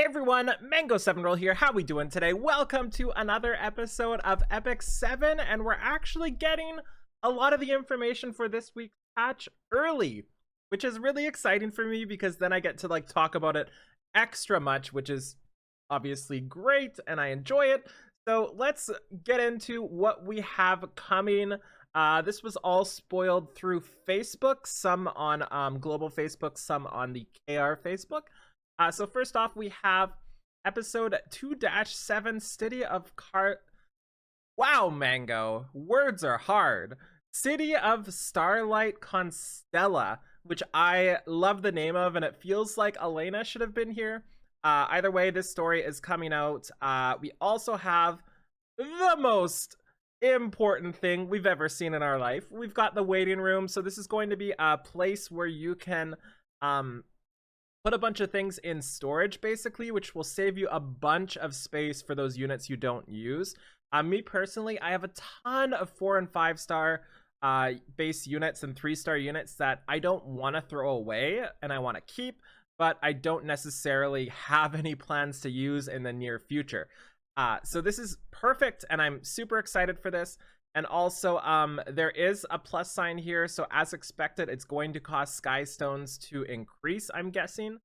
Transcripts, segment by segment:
everyone, Mango7Roll here. How we doing today? Welcome to another episode of Epic 7, and we're actually getting a lot of the information for this week's patch early, which is really exciting for me because then I get to talk about it extra much, which is obviously great and I enjoy it. So let's get into what we have coming. This was all spoiled through Facebook, some on global Facebook, some on the KR Facebook. So first off, we have episode 2-7, City of Wow, Mango. Words are hard. City of Starlight Constella, which I love the name of, and it feels like Elena should have been here. Either way, this story is coming out. We also have the most important thing we've ever seen in our life. We've got the waiting room. So this is going to be a place where you can put a bunch of things in storage, basically, which will save you a bunch of space for those units you don't use. Me personally, I have a ton of 4 and 5 star base units and 3-star units that I don't want to throw away and I want to keep, but I don't necessarily have any plans to use in the near future. So this is perfect, and I'm super excited for this. And also, there is a plus sign here. So as expected, it's going to cost Sky Stones to increase, I'm guessing.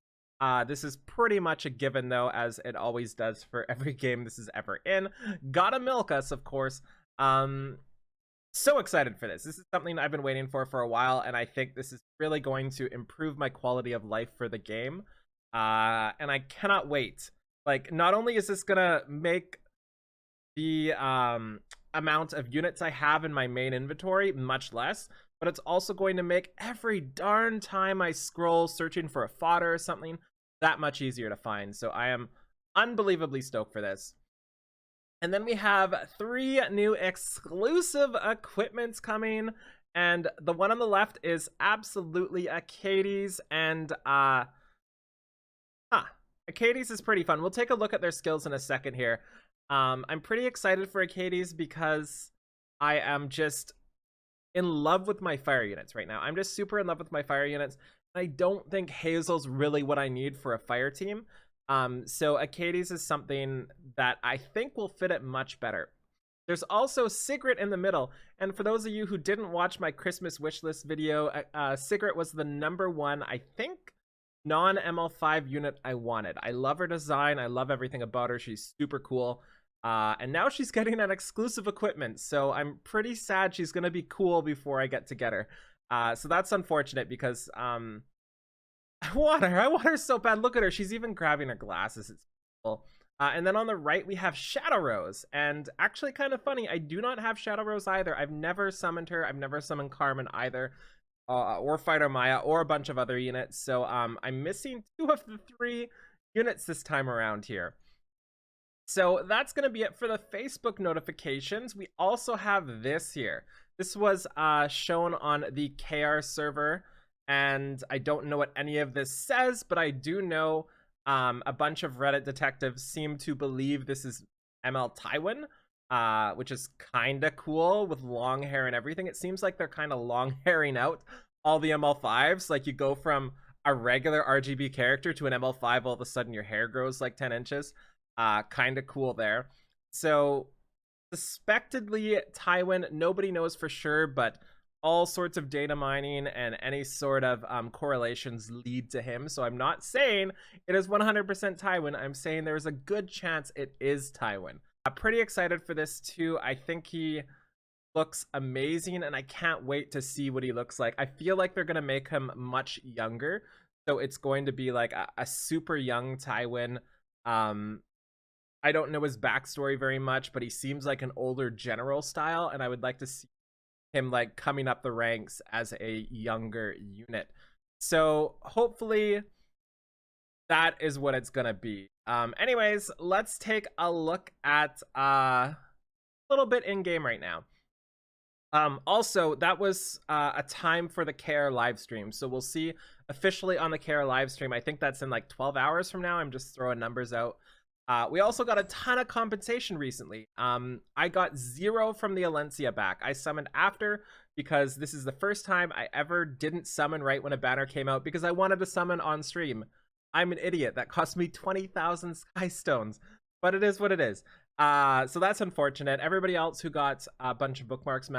This is pretty much a given, though, as it always does for every game this is ever in. Gotta milk us, of course. So excited for this. This is something I've been waiting for a while, and I think this is really going to improve my quality of life for the game. And I cannot wait. Like, not only is this gonna make the amount of units I have in my main inventory much less, but it's also going to make every darn time I scroll searching for a fodder or something that much easier to find. So I am unbelievably stoked for this. And then we have 3 new exclusive equipments coming, and the one on the left is absolutely Acades, and Acades is pretty fun. We'll take a look at their skills in a second here. I'm pretty excited for Acades because I am just in love with my fire units right now. I'm just super in love with my fire units. I don't think Hazel's really what I need for a fire team. So Acades is something that I think will fit it much better. There's also Sigret in the middle. And for those of you who didn't watch my Christmas wishlist video, Sigret was the #1, I think, non-ML5 unit I wanted. I love her design. I love everything about her. She's super cool. And now she's getting an exclusive equipment, so I'm pretty sad she's gonna be cool before I get to get her. So that's unfortunate because I want her so bad. Look at her, she's even grabbing her glasses. It's cool. And then on the right we have Shadow Rose, and actually kind of funny, I do not have Shadow Rose either. I've never summoned her. I've never summoned Carmen either, or Fighter Maya, or a bunch of other units. So I'm missing 2 of the 3 units this time around here. So that's going to be it for the Facebook notifications. We also have this here. This was shown on the KR server, and I don't know what any of this says, but I do know a bunch of Reddit detectives seem to believe this is ML Tywin, which is kind of cool with long hair and everything. It seems like they're kind of long hairing out all the ML5s. Like, you go from a regular RGB character to an ML5, all of a sudden your hair grows like 10 inches. Kind of cool there. So suspectedly Tywin, nobody knows for sure, but all sorts of data mining and any sort of correlations lead to him. So I'm not saying it is 100% Tywin. I'm saying there's a good chance it is Tywin. I'm pretty excited for this too. I think he looks amazing, and I can't wait to see what he looks like. I feel like they're gonna make him much younger, so it's going to be like a super young Tywin. I don't know his backstory very much, but he seems like an older general style, and I would like to see him like coming up the ranks as a younger unit. So hopefully that is what it's gonna be. Anyways, let's take a look at a little bit in game right now. Also, that was a time for the KR live stream, so we'll see officially on the KR live stream. I think that's in like 12 hours from now. I'm just throwing numbers out. We also got a ton of compensation recently. I got 0 from the Alencia back. I summoned after because this is the first time I ever didn't summon right when a banner came out because I wanted to summon on stream. I'm an idiot. That cost me 20,000 sky stones, but it is what it is. So that's unfortunate. Everybody else who got a bunch of bookmarks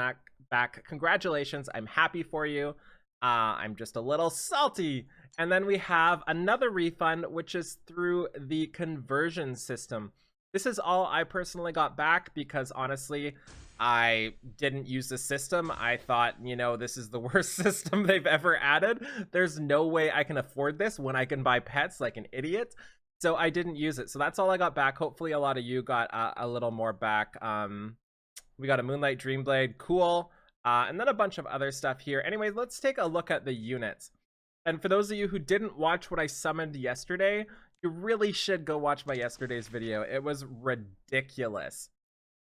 back, congratulations. I'm happy for you. I'm just a little salty. And then we have another refund, which is through the conversion system. This is all I personally got back because honestly, I didn't use the system. I thought, you know, this is the worst system they've ever added. There's no way I can afford this when I can buy pets like an idiot. So I didn't use it. So that's all I got back. Hopefully a lot of you got a little more back. We got a Moonlight Dreamblade. Cool. And then a bunch of other stuff here. Anyway, let's take a look at the units. And for those of you who didn't watch what I summoned yesterday, you really should go watch my yesterday's video. It was ridiculous.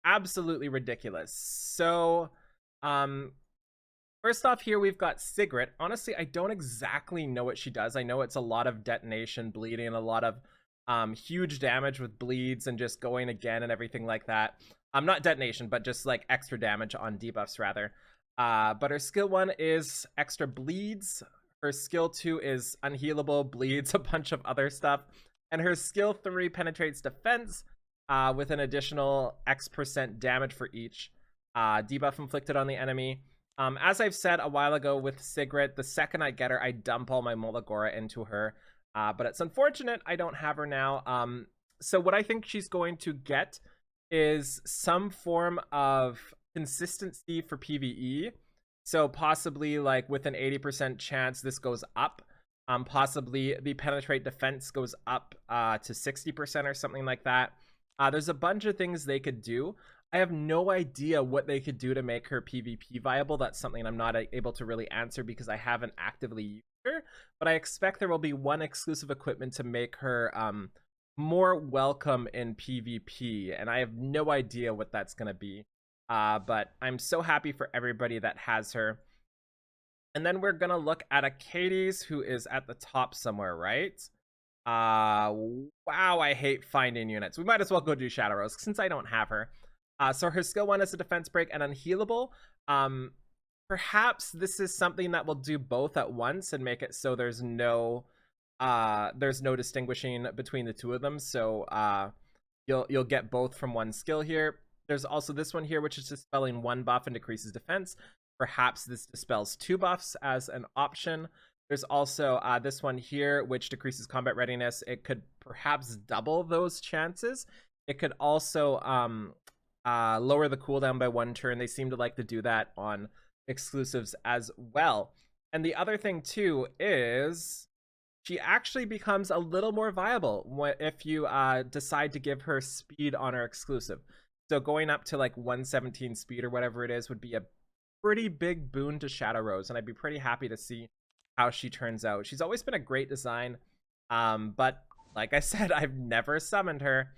Absolutely ridiculous. So, first off here, we've got Sigret. Honestly, I don't exactly know what she does. I know it's a lot of detonation, bleeding, a lot of huge damage with bleeds and just going again and everything like that. Not detonation, but just like extra damage on debuffs rather. But her skill 1 is extra bleeds. Her skill 2 is unhealable, bleeds, a bunch of other stuff. And her skill 3 penetrates defense with an additional X% damage for each debuff inflicted on the enemy. As I've said a while ago with Sigret, the second I get her, I dump all my Molagora into her. But it's unfortunate I don't have her now. So what I think she's going to get is some form of consistency for PvE. So possibly like with an 80% chance this goes up. Possibly the penetrate defense goes up to 60% or something like that. There's a bunch of things they could do. I have no idea what they could do to make her PvP viable. That's something I'm not able to really answer because I haven't actively used her. But I expect there will be one exclusive equipment to make her more welcome in PvP. And I have no idea what that's going to be. But I'm so happy for everybody that has her. And then we're going to look at a Katie's who is at the top somewhere, right? Wow, I hate finding units. We might as well go do Shadow Rose since I don't have her. So her skill 1 is a defense break and unhealable. Perhaps this is something that will do both at once and make it so there's no distinguishing between the two of them. So you'll get both from one skill here. There's also this one here, which is dispelling 1 buff and decreases defense. Perhaps this dispels 2 buffs as an option. There's also this one here, which decreases combat readiness. It could perhaps double those chances. It could also lower the cooldown by 1 turn. They seem to like to do that on exclusives as well. And the other thing too is she actually becomes a little more viable if you decide to give her speed on her exclusive. So going up to like 117 speed or whatever it is would be a pretty big boon to Shadow Rose, and I'd be pretty happy to see how she turns out. She's always been a great design, but like I said, I've never summoned her.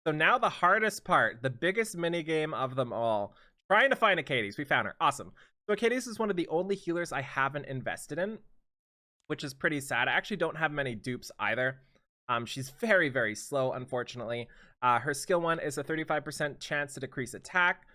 So now the hardest part, the biggest mini game of them all, trying to find a Katie's. We found her. Awesome. So Katie's is one of the only healers I haven't invested in, which is pretty sad. I actually don't have many dupes either. She's very, very slow, unfortunately. Her skill 1 is a 35% chance to decrease attack.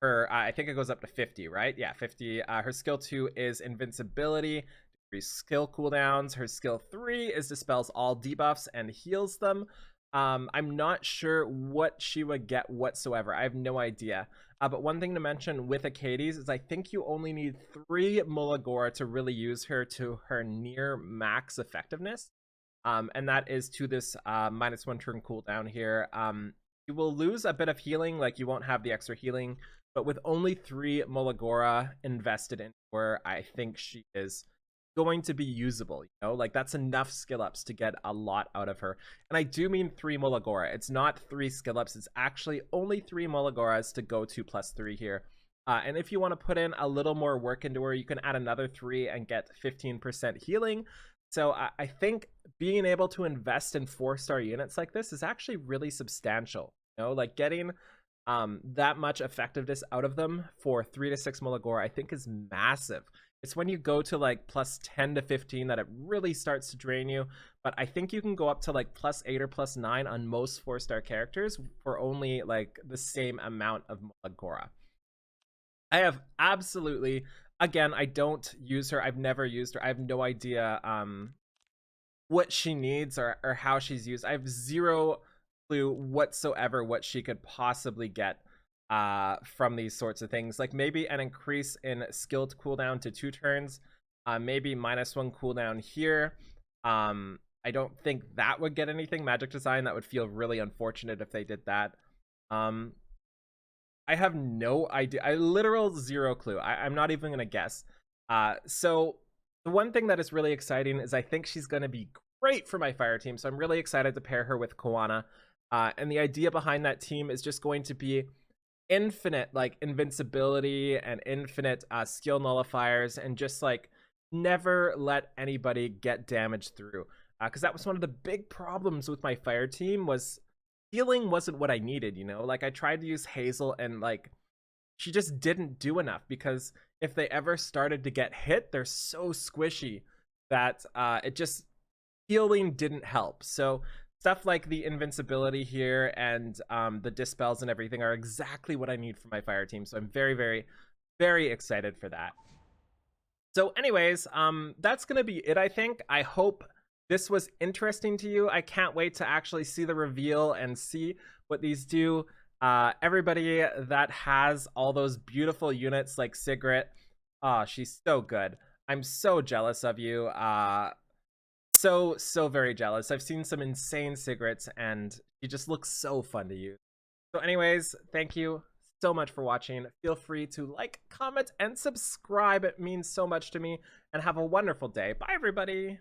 Her, I think it goes up to 50, right? Yeah, 50. Her skill 2 is invincibility, decrease skill cooldowns. Her skill 3 is dispels all debuffs and heals them. I'm not sure what she would get whatsoever. I have no idea. But one thing to mention with a Katie's is I think you only need 3 Molagora to really use her to her near max effectiveness. And that is to this -1 turn cooldown here. You will lose a bit of healing, like you won't have the extra healing, but with only 3 Molagora invested in her, I think she is going to be usable, you know, like that's enough skill ups to get a lot out of her. And I do mean 3 Molagora. It's not 3 skill ups, it's actually only 3 Molagoras to go to +3 here. And if you want to put in a little more work into her, you can add another 3 and get 15% healing. So I think being able to invest in 4-star units like this is actually really substantial. You know, like getting that much effectiveness out of them for 3 to 6 Molagora, I think is massive. It's when you go to like +10 to 15 that it really starts to drain you. But I think you can go up to like +8 or +9 on most 4-star characters for only like the same amount of Molagora. I have absolutely, again, I don't use her. I've never used her. I have no idea what she needs or how she's used. I have zero clue whatsoever what she could possibly get from these sorts of things. Like maybe an increase in skilled cooldown to 2 turns, maybe -1 cooldown here. I don't think that would get anything. Magic design, that would feel really unfortunate if they did that. I have no idea. I literal zero clue. I'm not even gonna guess. So the one thing that is really exciting is I think she's gonna be great for my fire team. So I'm really excited to pair her with Koana. And the idea behind that team is just going to be infinite like invincibility and infinite skill nullifiers, and just like never let anybody get damaged through. Because that was one of the big problems with my fire team, was healing wasn't what I needed, you know? Like I tried to use Hazel and like she just didn't do enough, because if they ever started to get hit, they're so squishy that it just, healing didn't help. So stuff like the invincibility here and the dispels and everything are exactly what I need for my fire team. So I'm very, very, very excited for that. So anyways, that's gonna be it, I think. I hope this was interesting to you. I can't wait to actually see the reveal and see what these do. Everybody that has all those beautiful units like Sigret, she's so good. I'm so jealous of you. So very jealous. I've seen some insane Sigrets and she just looks so fun to use. So anyways, thank you so much for watching. Feel free to like, comment, and subscribe. It means so much to me. And have a wonderful day. Bye, everybody.